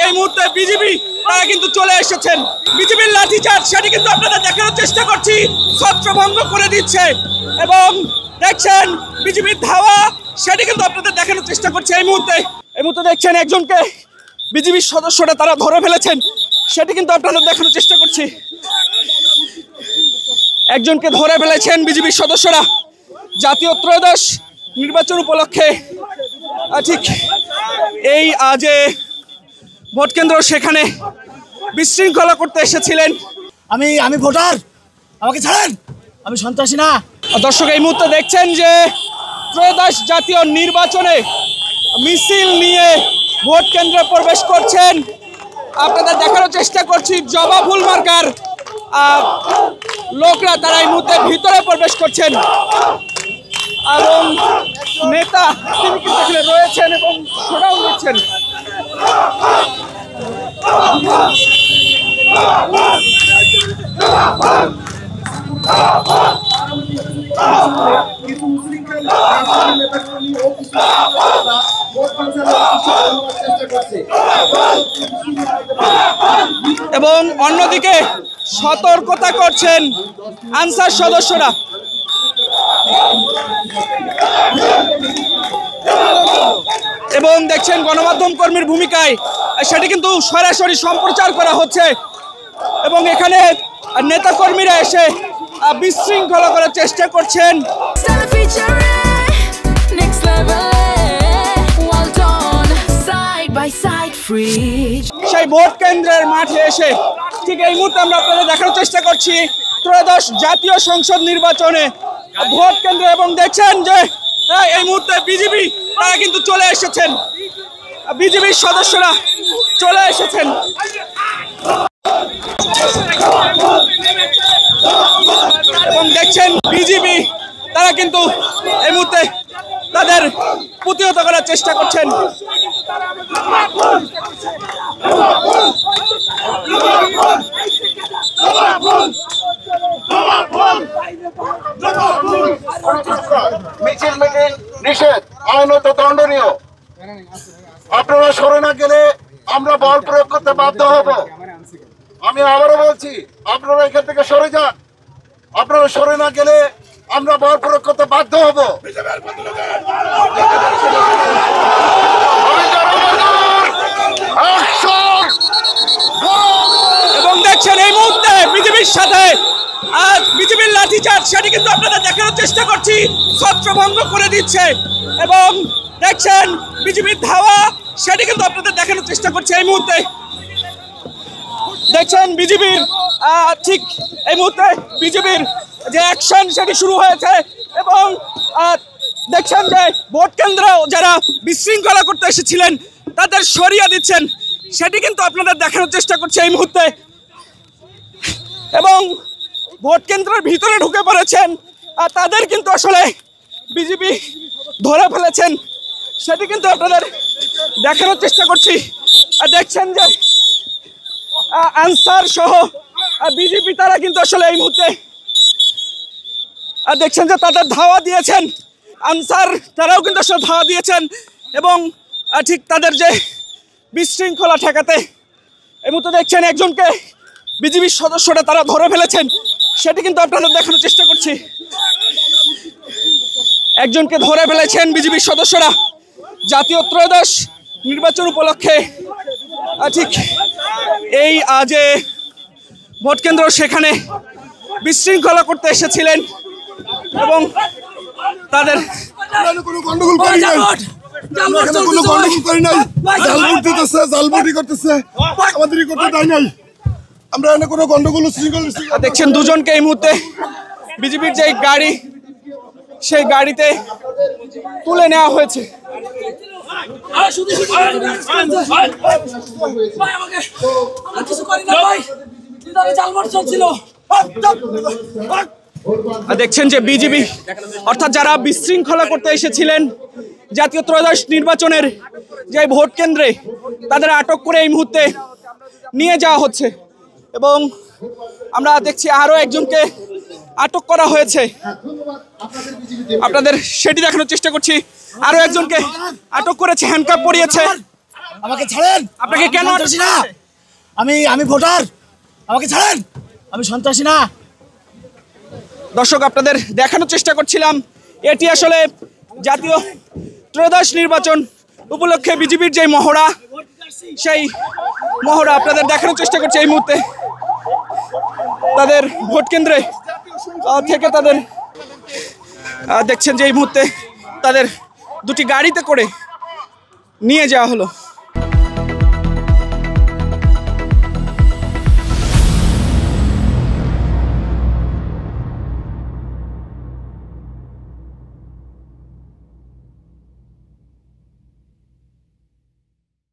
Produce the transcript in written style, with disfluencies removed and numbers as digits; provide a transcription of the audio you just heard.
এই মুহূর্তে বিজেপি তারা কিন্তু চলে এসেছেন। বিজেপির লাঠিচার্জ সেটি কিন্তু আপনাদের দেখানোর চেষ্টা করছি, ছত্রভঙ্গ করে দিচ্ছে এবং দেখছেন বিজেপির ধাওয়া সেটি কিন্তু আপনাদের দেখানোর চেষ্টা করছে। এই মুহূর্তে দেখছেন একজনকে বিজেপির সদস্যরা তারা ধরে ফেলেছেন, সেটি কিন্তু আপনাদের দেখানোর চেষ্টা করছি। একজনকে ধরে ফেলেছেন বিজেপির সদস্যরা জাতীয় ত্রয়োদশ নির্বাচন উপলক্ষে। ঠিক এই যে ভোট কেন্দ্র সেখানে বিশৃঙ্খলা করতে এসেছিলেন। আমি ভোটার, আমাকে ছাড়েন, আমি সন্ত্রাসী না। দর্শক এই মুহূর্তে দেখছেন যে ত্রয়োদশ জাতীয় নির্বাচনে মিছিল নিয়ে ভোট কেন্দ্রে প্রবেশ করছেন। আপনাদের দেখানোর চেষ্টা করছি জবাফুল মার্কার লোকরা তারা এই মুহূর্তে ভিতরে প্রবেশ করছেন এবং নেতা তিনি কিন্তু এখানে রয়েছেন এবং শোডাউন দিচ্ছেন। এবং অন্যদিকে সতর্কতা করছেন আনসার সদস্যরা। এবং দেখছেন গণমাধ্যম কর্মীর ভূমিকায় সেটি কিন্তু সরাসরি সম্প্রচার করা হচ্ছে এবং এখানে নেতাকর্মীরা এসে বিশৃঙ্খলা করার চেষ্টা করছেন। সেই ভোট কেন্দ্রের মাঠে এসে ঠিক এই মুহূর্তে আমরা আপনাদের দেখানোর চেষ্টা করছি ত্রয়োদশ জাতীয় সংসদ নির্বাচনে ভোট কেন্দ্র এবং দেখছেন যে এই মুহূর্তে বিজেপি তারা কিন্তু চলে এসেছেন, বিজেপির সদস্যরা চলে এসেছেন এবং দেখছেন বিজেপি তারা কিন্তু এই মুহূর্তে তাদের প্রতিহত করার চেষ্টা করছেন। মিছিল মিটিং নিষেধ, আইনত দণ্ডনীয়। আপনারা সরে না গেলে আমরা বল প্রয়োগ করতে বাধ্য হব। আমি আবারও বলছি, আপনারা এখান থেকে সরে যান। আপনারা সরে না গেলে আমরা বল প্রয়োগ করতে বাধ্য হব। এবং দেখছেন এই মুহূর্তে বিজেপির সাথে বিজেপির লাঠিচার্জ সেটি কিন্তু আপনাদের দেখানোর চেষ্টা করছি, ছত্রভঙ্গ করে দিচ্ছে এবং দেখছেন বিজেপির ধাওয়া সেটি কিন্তু আপনাদের দেখানোর চেষ্টা করছে। এই মুহূর্তে দেখছেন বিজেপির ঠিক এই মুহূর্তে বিজেপির যে অ্যাকশন সেটি শুরু হয়েছে এবং দেখছেন যে ভোট কেন্দ্র যারা বিশৃঙ্খলা করতে এসেছিলেন তাদের সরিয়ে দিচ্ছেন, সেটি কিন্তু আপনাদের দেখানোর চেষ্টা করছে এই মুহূর্তে। এবং ভোট কেন্দ্রের ভিতরে ঢুকে পড়েছেন আর তাদের কিন্তু আসলে বিজেপি ধরে ফেলেছেন, সেটি কিন্তু আপনাদের দেখানোর চেষ্টা করছি। আর দেখছেন যে আনসার সহ বিজেপি তারা কিন্তু আসলে এই মুহূর্তে দেখছেন যে তাদের ধাওয়া দিয়েছেন, আনসার তারাও কিন্তু আসলে ধাওয়া দিয়েছেন এবং ঠিক তাদের যে বিশৃঙ্খলা ঠেকাতে এই মুহূর্তে দেখছেন একজনকে বিজেপির সদস্যরা তারা ধরে ফেলেছেন, সেটি কিন্তু আপনাদের দেখানোর চেষ্টা করছি। একজনকে ধরে ফেলেছেন বিজেপির সদস্যরা জাতীয় ত্রয়োদশ নির্বাচন উপলক্ষে। ঠিক এই যে ভোট কেন্দ্র সেখানে বিশৃঙ্খলা করতে এসেছিলেন এবং তাদের কোনো গন্ডগোল করি নাই, কোনো গন্ডগোল করি নাই, জালভোট দিতেছে, জালভোটই করতেছে, আমাদেরই করতে দেয় নাই। আমরা এনে কোনো গন্ডগোল দেখছেন দুজনকে এই মুহূর্তে বিজেপির যে গাড়ি সেই গাড়িতে তুলে নেওয়া হয়েছে। দেখছেন যে বিজেপি অর্থাৎ যারা বিশৃঙ্খলা করতে এসেছিলেন জাতীয় ত্রয়োদশ নির্বাচনের যে ভোট কেন্দ্রে তাদের আটক করে এই মুহূর্তে নিয়ে যাওয়া হচ্ছে এবং আমরা দেখছি আরো একজনকে আটক করা হয়েছে, আপনাদের সেটি দেখানোর চেষ্টা করছি। আরো একজনকে আটক করেছে, হ্যান্ডকাপ পরিয়েছে আমাকে ছাড়েন। আপনাকে কেন সন্ত্রাসী না, আমি ভোটার, আমাকে ছাড়েন, আমি সন্ত্রাসী না। দর্শক, আপনাদের দেখানোর চেষ্টা করছিলাম এটি আসলে জাতীয় ত্রয়োদশ নির্বাচন উপলক্ষে বিজেপির যে মহড়া, সেই মহড়া আপনাদের দেখানোর চেষ্টা করছে। এই মুহূর্তে তাদের ভোট কেন্দ্রে থেকে তাদের দেখছেন যে এই মুহূর্তে তাদের দুটি গাড়িতে করে নিয়ে যাওয়া হলো।